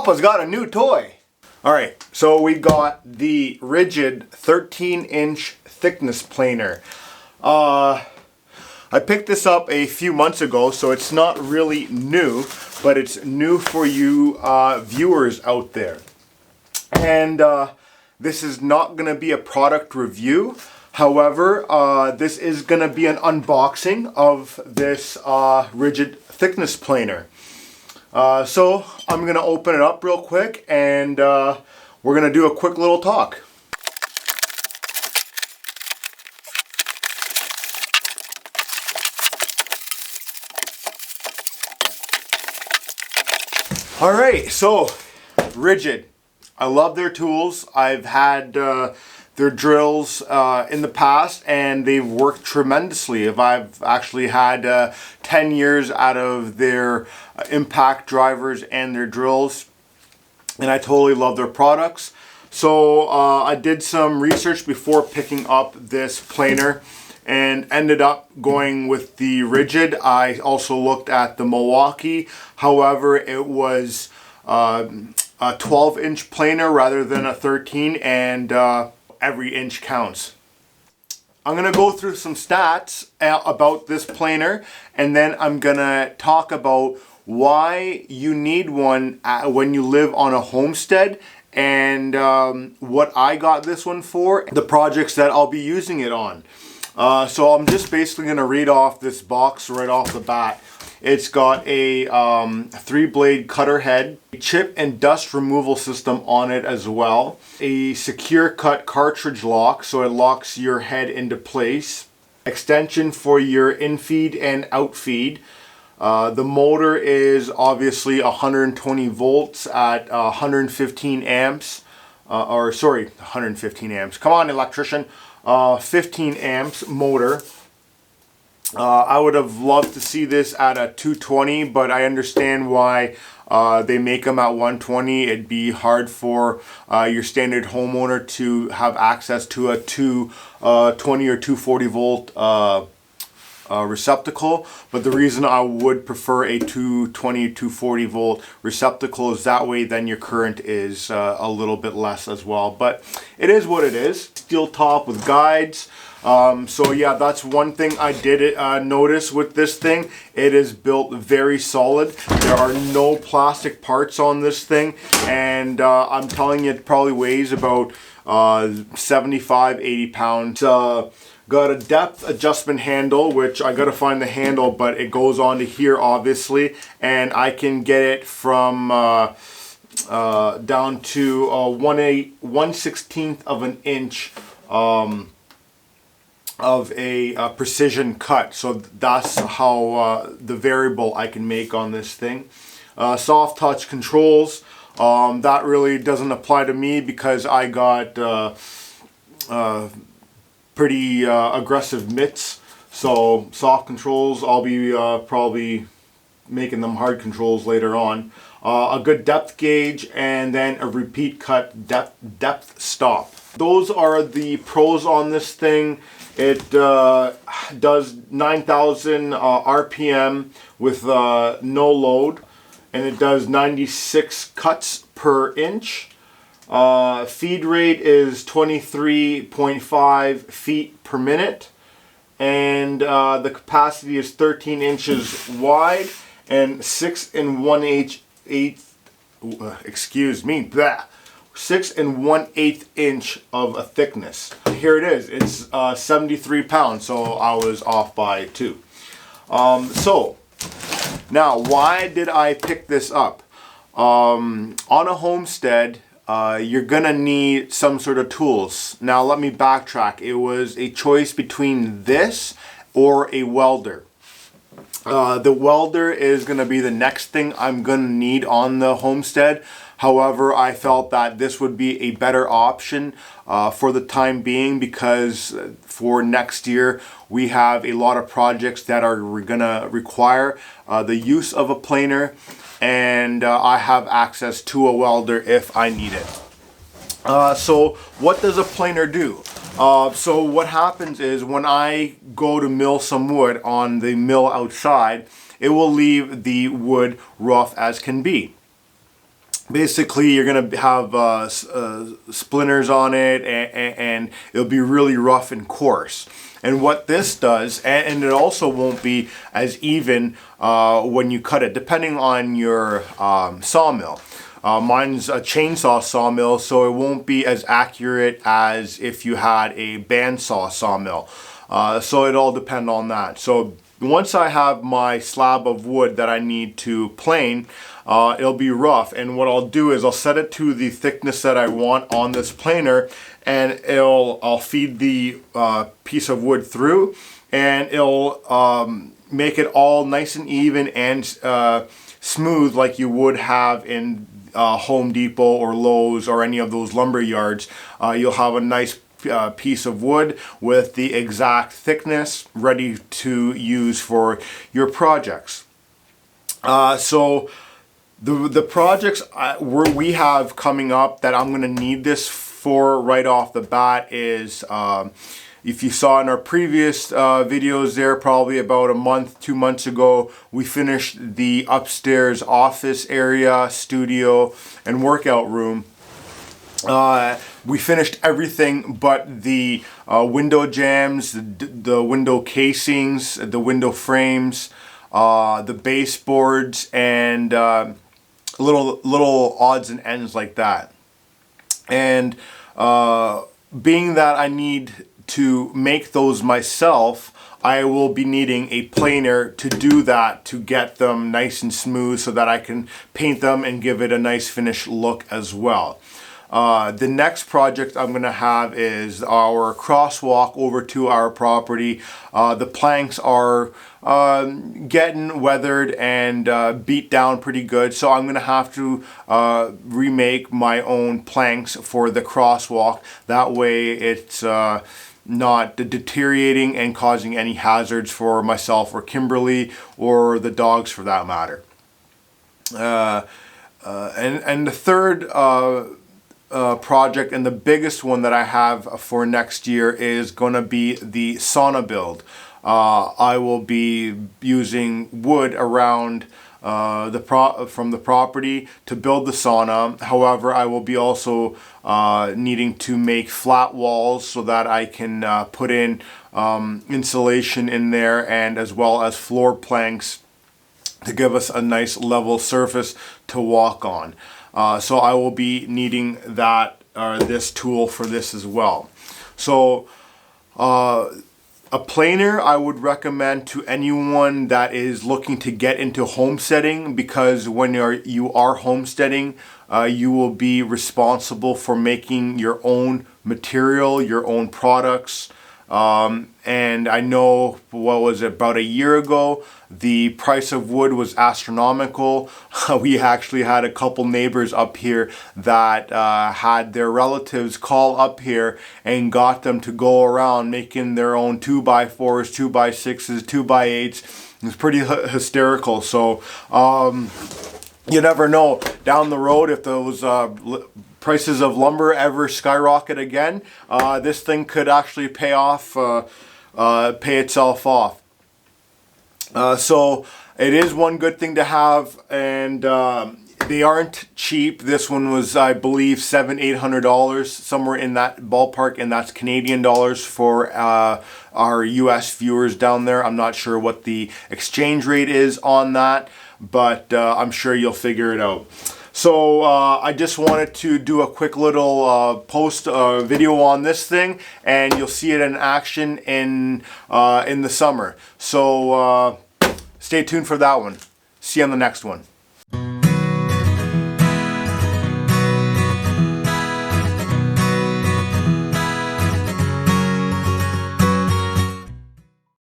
Papa's got a new toy. Alright, so we got the RIDGID 13-inch thickness planer. I picked this up a few months ago, so it's not really new, but it's new for you viewers out there. And this is not going to be a product review. However, this is going to be an unboxing of this RIDGID thickness planer. So I'm going to open it up real quick and we're going to do a quick little talk. Alright, so RIDGID. I love their tools. I've had their drills in the past and they've worked tremendously. I've actually had 10 years out of their impact drivers and their drills, and I totally love their products. So I did some research before picking up this planer and ended up going with the RIDGID. I also looked at the Milwaukee. However, it was a 12-inch planer rather than a 13, and every inch counts. I'm going to go through some stats about this planer, and then I'm going to talk about why you need one when you live on a homestead, and what I got this one for, the projects that I'll be using it on. So I'm just basically going to read off this box right off the bat. It's got a 3-blade cutter head, a chip and dust removal system on it as well, a secure cut cartridge lock so it locks your head into place, extension for your in-feed and out-feed. The motor is obviously 120 volts at 115 amps, 115 amps. Come on, electrician. 15 amps motor. I would have loved to see this at a 220, but I understand why they make them at 120. It'd be hard for your standard homeowner to have access to a 220 or 240 volt receptacle. But the reason I would prefer a 220 240 volt receptacle is that way then your current is a little bit less as well. But it is what it is. Steel top with guides. So yeah, that's one thing I did notice with this thing. It is built very solid. There are no plastic parts on this thing, and I'm telling you, it probably weighs about 75-80 pounds. Got a depth adjustment handle, which I gotta find the handle, but it goes onto here obviously, and I can get it from down to 1/16 of an inch of a precision cut. So that's how the variable I can make on this thing. Soft touch controls, that really doesn't apply to me because I got pretty aggressive mitts. So soft controls, I'll be probably making them hard controls later on. A good depth gauge, and then a repeat cut depth stop. Those are the pros on this thing. It does 9,000 RPM with no load, and it does 96 cuts per inch. Feed rate is 23.5 feet per minute, and the capacity is 13 inches wide and 6 1/8 inch of a thickness. Here it is. It's 73 pounds, so I was off by 2. So now, why did I pick this up? On a homestead, you're gonna need some sort of tools. Now let me backtrack. It was a choice between this or a welder. The welder is going to be the next thing I'm going to need on the homestead. However, I felt that this would be a better option for the time being, because for next year we have a lot of projects that are going to require the use of a planer, and I have access to a welder if I need it. So what does a planer do? So what happens is, when I go to mill some wood on the mill outside, it will leave the wood rough as can be. basically you're gonna have splinters on it, and it'll be really rough and coarse. And what this does, and it also won't be as even when you cut it, depending on your sawmill. Mine's a chainsaw sawmill, so it won't be as accurate as if you had a bandsaw sawmill. So it all depends on that. So once I have my slab of wood that I need to plane, it'll be rough, and what I'll do is I'll set it to the thickness that I want on this planer, and I'll feed the piece of wood through, and it'll make it all nice and even and smooth like you would have in Home Depot or Lowe's or any of those lumber yards. You'll have a nice piece of wood with the exact thickness ready to use for your projects. So the projects we have coming up that I'm going to need this for right off the bat is, if you saw in our previous videos there, probably about a month, 2 months ago, we finished the upstairs office area, studio, and workout room. We finished everything but the window jambs, the window casings, the window frames, the baseboards, and little odds and ends like that. And being that I need to make those myself, I will be needing a planer to do that, to get them nice and smooth so that I can paint them and give it a nice finished look as well. The next project I'm going to have is our crosswalk over to our property. The planks are getting weathered and beat down pretty good, so I'm going to have to remake my own planks for the crosswalk. That way it's not deteriorating and causing any hazards for myself or Kimberly or the dogs for that matter. And the third project, and the biggest one that I have for next year, is going to be the sauna build. I will be using wood around from the property to build the sauna. However, I will be also needing to make flat walls so that I can put in insulation in there, and as well as floor planks to give us a nice level surface to walk on. So I will be needing that this tool for this as well. So a planer I would recommend to anyone that is looking to get into homesteading, because when you are homesteading, you will be responsible for making your own material, your own products. And I know, what was it, about a year ago, the price of wood was astronomical. We actually had a couple neighbors up here that had their relatives call up here and got them to go around making their own 2x4s, 2x6s, 2x8s. It was pretty hysterical. So you never know, down the road, if those prices of lumber ever skyrocket again, this thing could actually pay itself off. So it is one good thing to have, and they aren't cheap. This one was, I believe, $700-800, somewhere in that ballpark, and that's Canadian dollars for our US viewers down there. I'm not sure what the exchange rate is on that, but I'm sure you'll figure it out. So I just wanted to do a quick little post video on this thing, and you'll see it in action in the summer. So stay tuned for that one. See you on the next one.